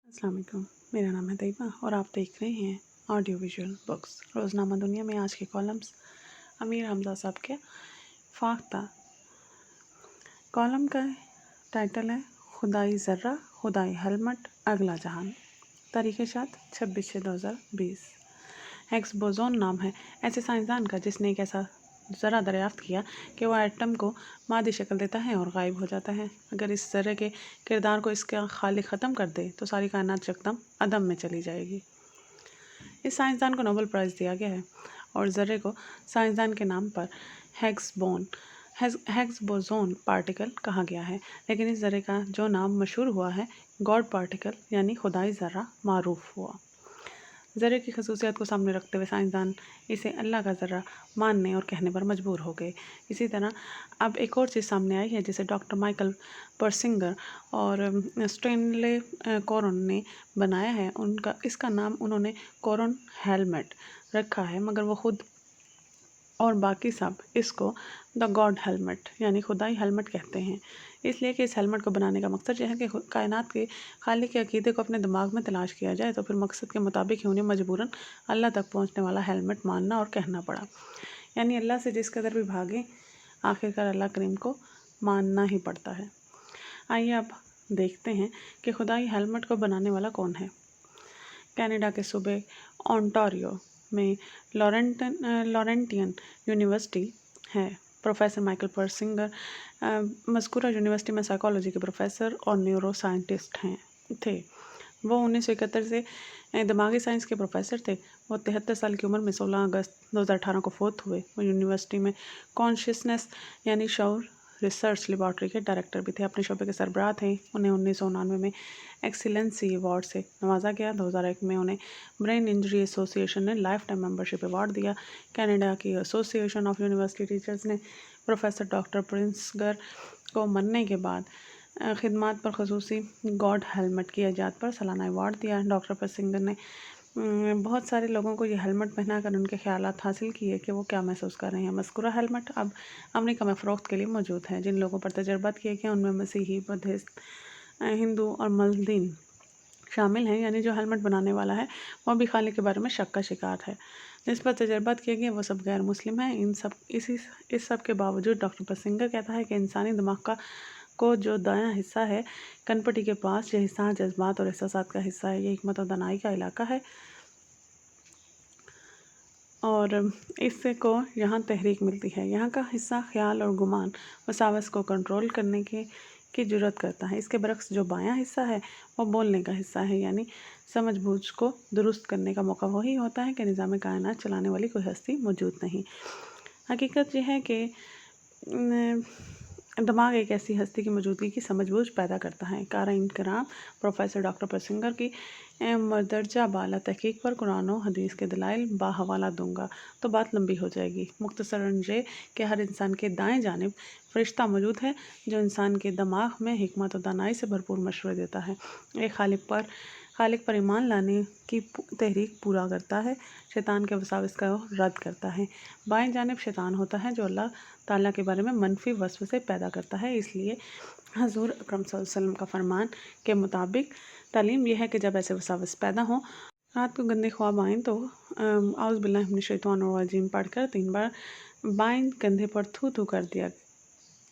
अस्सलाम वालेकुम। मेरा नाम है तैयबा और आप देख रहे हैं ऑडियो विजुअल बुक्स। रोज़नामा दुनिया में आज के कॉलम्स अमीर हमजा साहब के फाख्ता। कॉलम का टाइटल है खुदाई ज़र्रा, खुदाई हेलमेट, अगला जहान। तारीख़ शाद 26/6/2020। हिग्स बोसोन नाम है ऐसे साइंसदान का जिसने एक ऐसा ज़रा दरियाफ्त किया कि वह एटम को मादी शक्ल देता है और गायब हो जाता है। अगर इस ज़र्रे के किरदार को इसका खालिक ख़त्म कर दे तो सारी कायनात यकदम अदम में चली जाएगी। इस साइंसदान को नोबेल प्राइज़ दिया गया है और ज़र्रे को साइंसदान के नाम पर हिग्स बोसोन पार्टिकल कहा गया है, लेकिन इस ज़र्रे का जो नाम मशहूर हुआ है गॉड पार्टिकल यानी खुदाई ज़र्रा मारूफ हुआ। ज़र्रे की खसूसियात को सामने रखते हुए साइंसदान इसे अल्लाह का ज़र्रा मानने और कहने पर मजबूर हो गए। इसी तरह अब एक और चीज़ सामने आई है जिसे डॉक्टर माइकल पर्सिंगर और स्टेनले कोरन ने बनाया है। इसका नाम उन्होंने कोरन हेलमेट रखा है, मगर वो खुद और बाकी सब इसको द गॉड हेलमेट यानी खुदाई हेलमेट कहते हैं, इसलिए कि इस हेलमेट को बनाने का मकसद यह है कि कायनात के खालिक के अकीदे को अपने दिमाग में तलाश किया जाए, तो फिर मकसद के मुताबिक ही उन्हें मजबूरन अल्लाह तक पहुंचने वाला हेलमेट मानना और कहना पड़ा। यानी अल्लाह से जिस कदर भी भागे आखिरकार अल्लाह करीम को मानना ही पड़ता है। आइए अब देखते हैं कि खुदाई हेलमेट को बनाने वाला कौन है। कनाडा के सूबे ओंटारियो में लॉरेंटियन यूनिवर्सिटी है। प्रोफेसर माइकल पर्सिंगर मस्कुरा यूनिवर्सिटी में साइकोलॉजी के प्रोफेसर और न्यूरो साइंटिस्ट थे। वो 1971 से दिमागी साइंस के प्रोफेसर थे। वो 73 साल की उम्र में 16 अगस्त 2018 को फोत हुए। वो यूनिवर्सिटी में कॉन्शियसनेस यानी शऊर रिसर्च लेबॉर्ट्री के डायरेक्टर भी थे। अपने शोबे के सरबराह थे। उन्हें 1999 में एक्सीलेंसी अवार्ड से नवाजा गया। 2001 में उन्हें ब्रेन इंजरी एसोसिएशन ने लाइफ टाइम मेंबरशिप अवार्ड दिया। कनाडा की एसोसिएशन ऑफ यूनिवर्सिटी टीचर्स ने प्रोफेसर डॉक्टर प्रिंसगर को मरने के बाद खिदमात पर खसूसी गॉड हेलमेट की ईजाद पर सालाना अवार्ड दिया। डॉक्टर पर्सिंगर ने बहुत सारे लोगों को ये हेलमेट पहनाकर उनके ख्यालात हासिल किए कि वो क्या महसूस कर रहे हैं। मस्कुरा हेलमेट अब अमेरिका में फ़रोख्त के लिए मौजूद है। जिन लोगों पर तजर्बात किए गए उनमें मसीही, बुद्धिस्ट, हिंदू और मल्दीन शामिल हैं। यानी जो हेलमेट बनाने वाला है वह भी खालिक के बारे में शक का शिकार है। जिस पर तजर्बात किए गए वो सब गैर मुस्लिम हैं। इस सब के बावजूद डॉक्टर पर्सिंगर कहता है कि इंसानी दिमाग को जो दायां हिस्सा है कनपटी के पास, यह हिस्सा जज्बात और एहसासात का हिस्सा है। ये हिकमत और दानाई का इलाका है और इससे को यहाँ तहरीक मिलती है। यहाँ का हिस्सा ख्याल और गुमान वसावस को कंट्रोल करने की जुर्रत करता है। इसके बरक्स जो बायां हिस्सा है वो बोलने का हिस्सा है, यानी समझ बूझ को दुरुस्त करने का मौका वही होता है कि निज़ाम कायनात चलाने वाली कोई हस्ती मौजूद नहीं। हकीकत यह है कि दिमाग एक ऐसी हस्ती की मौजूदगी की समझबूझ पैदा करता है। क़ारीन किराम प्रोफेसर डॉक्टर पर्सिंगर की मदरजा बाला तहकीक पर कुरान और हदीस के दलाइल बाहवाला दूंगा तो बात लंबी हो जाएगी। मुख्तसरन ये कि हर इंसान के दाएं जानिब फ़रिश्ता मौजूद है जो इंसान के दिमाग में हिकमत और दानाई से भरपूर मशवरे देता है। एक खालिक पर ईमान लाने की तहरीक पूरा करता है, शैतान के वसाविस का रद्द करता है। बाएं जानिब शैतान होता है जो अल्लाह ताला के बारे में मनफी वसवसे पैदा करता है। इसलिए हज़ूर अकरम सल्लल्लाहु अलैहि वसल्लम का फरमान के मुताबिक तालीम यह है कि जब ऐसे वसाविस पैदा हों, रात को गंदे ख्वाब आएँ तो आउज़ बिल्लाहि मिनश शैतानिर रजीम पढ़कर 3 बार बाएं कंधे पर थू थू कर दिया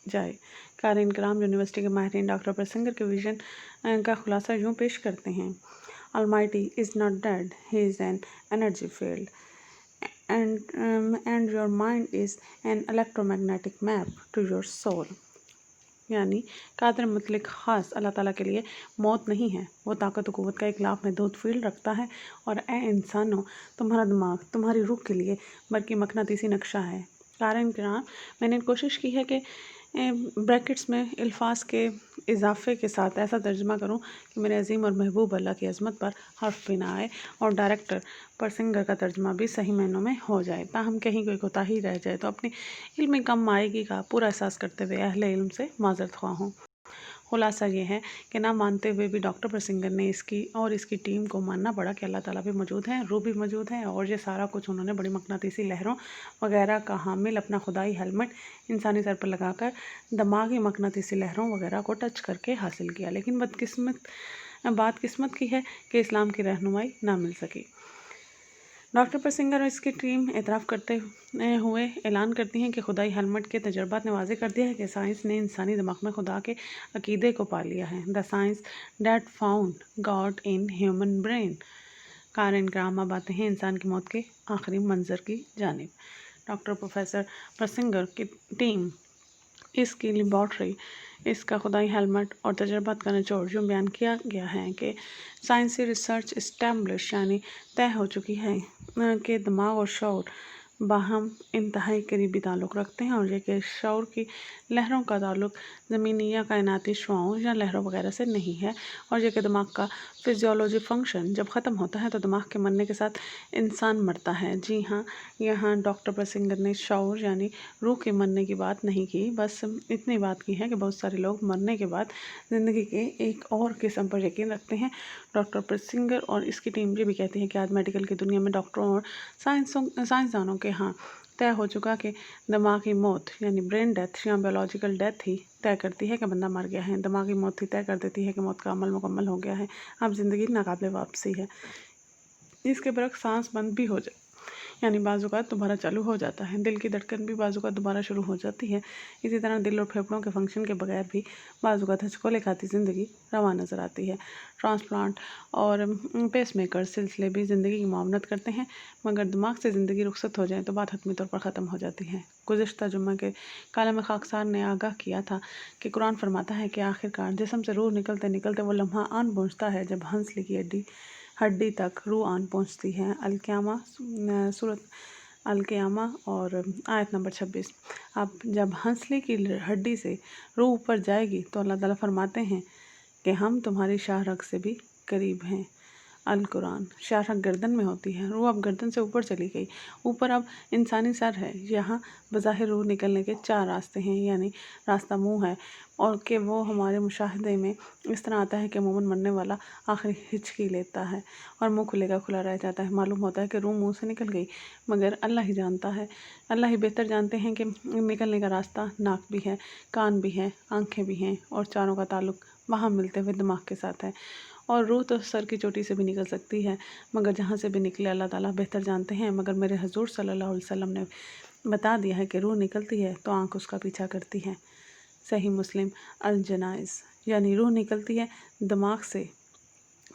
जाए। क़ारीन किराम यूनिवर्सिटी के माहिरीन डॉक्टर पर्सिंगर के विजन का खुलासा यूँ पेश करते हैं। Almighty is not dead, he is an energy field, and your mind is an electromagnetic map to your soul। यानी कादर मुतलक ख़ास अल्लाह ताला के लिए मौत नहीं है, वो ताकत व क़ुव्वत का एक लाभ महदूद फील्ड रखता है। और ए इंसानों, तुम्हारा दिमाग तुम्हारी रूह के लिए बल्कि मकनातीसी नक्शा है। क़ारीन किराम, मैंने कोशिश की है कि ब्रैकेट्स में अल्फाज के इजाफे के साथ ऐसा तर्जुमा करूं कि मेरे अजीम और महबूब अल्लाह की अज़मत पर हर्फ भी ना आए और डायरेक्टर पर्सिंगर का तर्जुमा भी सही मायनों में हो जाए। ताहम कहीं कोई कोताही रह जाए तो अपनी इल्म कम आएगी का पूरा एहसास करते हुए अहले इल्म से माज़रत ख्वाह हूँ। खुलासा ये है कि ना मानते हुए भी डॉक्टर पर्सिंगर ने इसकी टीम को मानना पड़ा कि अल्लाह ताला भी मौजूद है, रूह भी मौजूद है और ये सारा कुछ उन्होंने बड़ी मकनातीसी लहरों वगैरह का हामिल अपना खुदाई हेलमेट इंसानी सर पर लगाकर दिमागी मकनातीसी लहरों वगैरह को टच करके हासिल किया। लेकिन بات قسمت کی ہے کہ اسلام کی رہنمائی نہ مل سکی۔ ڈاکٹر پرسنگر اور اس کی ٹیم اعتراف کرتے ہوئے اعلان کرتی ہیں کہ خدائی ہیلمٹ کے تجربات نے واضح کر دیا ہے کہ سائنس نے انسانی دماغ میں خدا کے عقیدے کو پا لیا ہے۔ The science that found God in human brain. قارئین کرام، اب آتے ہیں انسان کی موت کے آخری منظر کی جانب۔ ڈاکٹر پروفیسر پرسنگر کی ٹیم، اس کی لیبارٹری، اس کا خدائی ہیلمٹ اور تجربات کا نچوڑ جو بیان کیا گیا ہے کہ سائنسی ریسرچ اسٹیبلش یعنی طے ہو چکی ہے کہ دماغ اور شعور باہم انتہائی قریبی تعلق رکھتے ہیں، اور یہ کہ شعور کی لہروں کا تعلق زمینی یا کائناتی شعاعوں یا لہروں وغیرہ سے نہیں ہے، اور یہ کہ دماغ کا فزیولوجی فنکشن جب ختم ہوتا ہے تو دماغ کے مرنے کے ساتھ انسان مرتا ہے۔ جی ہاں، یہاں ڈاکٹر پرسنگر نے شعور یعنی روح کے مرنے کی بات نہیں کی، بس اتنی بات کی ہے کہ بہت سارے لوگ مرنے کے بعد زندگی کے ایک اور قسم پر یقین رکھتے ہیں۔ ڈاکٹر پرسنگر اور اس کی ٹیم یہ بھی کہتی ہے کہ آج میڈیکل کی دنیا میں ڈاکٹروں اور سائنسدانوں کے ہاں طے ہو چکا کہ دماغی موت یعنی برین ڈیتھ یا بیولوجیکل ڈیتھ ہی طے کرتی ہے کہ بندہ مر گیا ہے، دماغی موت ہی طے کر دیتی ہے کہ موت کا عمل مکمل ہو گیا ہے، اب زندگی ناقابل واپسی ہے۔ اس کے برعکس سانس بند بھی ہو جائے یعنی بعض اوقات دوبارہ چالو ہو جاتا ہے، دل کی دھڑکن بھی بعض اوقات دوبارہ شروع ہو جاتی ہے، اسی طرح دل اور پھیپھڑوں کے فنکشن کے بغیر بھی بعض اوقات ہچکولے کھاتی زندگی رواں نظر آتی ہے۔ ٹرانسپلانٹ اور پیس میکر سلسلے بھی زندگی کی معاونت کرتے ہیں، مگر دماغ سے زندگی رخصت ہو جائے تو بات حتمی طور پر ختم ہو جاتی ہے۔ گزشتہ جمعہ کے کالم خاکسار نے آگاہ کیا تھا کہ قرآن فرماتا ہے کہ آخرکار جسم سے روح نکلتے نکلتے وہ لمحہ آن پہنچتا ہے جب ہنسلی کی ہڈی تک روح آن پہنچتی ہے۔ القیامہ، سورۃ القیامہ اور آیت نمبر 26۔ اب جب ہنسلی کی ہڈی سے روح اوپر جائے گی تو اللہ تعالیٰ فرماتے ہیں کہ ہم تمہاری شاہ رگ سے بھی قریب ہیں۔ القرآن۔ شاہ رگ گردن میں ہوتی ہے، روح اب گردن سے اوپر چلی گئی، اوپر اب انسانی سر ہے۔ یہاں بظاہر روح نکلنے کے 4 راستے ہیں، یعنی راستہ منہ ہے، اور کہ وہ ہمارے مشاہدے میں اس طرح آتا ہے کہ عموماً مرنے والا آخری ہچکی لیتا ہے اور منہ کھلے کا کھلا رہ جاتا ہے، معلوم ہوتا ہے کہ روح منہ سے نکل گئی، مگر اللہ ہی جانتا ہے، اللہ ہی بہتر جانتے ہیں کہ نکلنے کا راستہ ناک بھی ہے، کان بھی ہے، آنکھیں بھی ہیں، اور چاروں کا تعلق وہاں ملتے ہوئے دماغ کے ساتھ ہے، اور روح تو سر کی چوٹی سے بھی نکل سکتی ہے، مگر جہاں سے بھی نکلے اللہ تعالیٰ بہتر جانتے ہیں۔ مگر میرے حضور صلی اللہ علیہ وسلم نے بتا دیا ہے کہ روح نکلتی ہے تو آنکھ اس کا پیچھا کرتی ہے۔ صحیح مسلم۔ الجنائز یعنی روح نکلتی ہے دماغ سے۔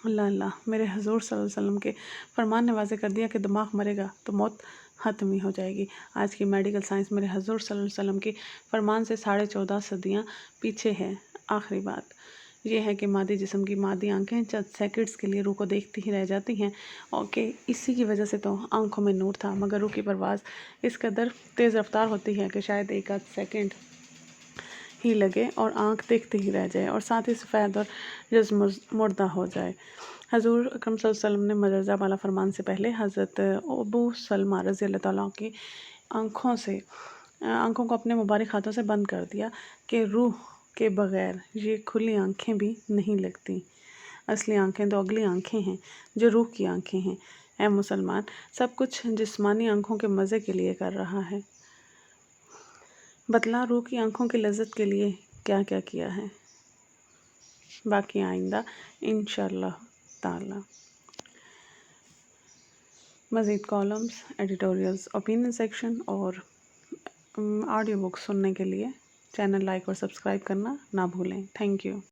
اللہ اللہ، میرے حضور صلی اللہ علیہ وسلم کے فرمان نے واضح کر دیا کہ دماغ مرے گا تو موت حتمی ہو جائے گی۔ آج کی میڈیکل سائنس میرے حضور صلی اللہ علیہ وسلم کی فرمان سے 14.5 صدیاں پیچھے ہے۔ آخری بات یہ ہے کہ مادی جسم کی مادی آنکھیں چند سیکنڈز کے لیے روح کو دیکھتی ہی رہ جاتی ہیں، اور کہ اسی کی وجہ سے تو آنکھوں میں نور تھا، مگر روح کی پرواز اس قدر تیز رفتار ہوتی ہے کہ شاید ایک آدھ سیکنڈ ہی لگے اور آنکھ دیکھتے ہی رہ جائے، اور ساتھ ہی سفید اور جسم مردہ ہو جائے۔ حضور اکرم صلی اللہ علیہ وسلم نے مدرجہ بالا فرمان سے پہلے حضرت ابو سلمہ رضی اللہ تعالیٰ کی آنکھوں کو اپنے مبارک ہاتھوں سے بند کر دیا کہ روح کے بغیر یہ کھلی آنکھیں بھی نہیں لگتی۔ اصلی آنکھیں تو اگلی آنکھیں ہیں جو روح کی آنکھیں ہیں۔ اے مسلمان، سب کچھ جسمانی آنکھوں کے مزے کے لیے کر رہا ہے، بتلا روح کی آنکھوں کی لذت کے لیے کیا کیا کیا ہے۔ باقی آئندہ انشاءاللہ تعالی۔ مزید کالمز، ایڈیٹوریلز، اوپینین سیکشن اور آڈیو بک سننے کے لیے چینل لائک اور سبسکرائب کرنا نہ بھولیں۔ Thank you.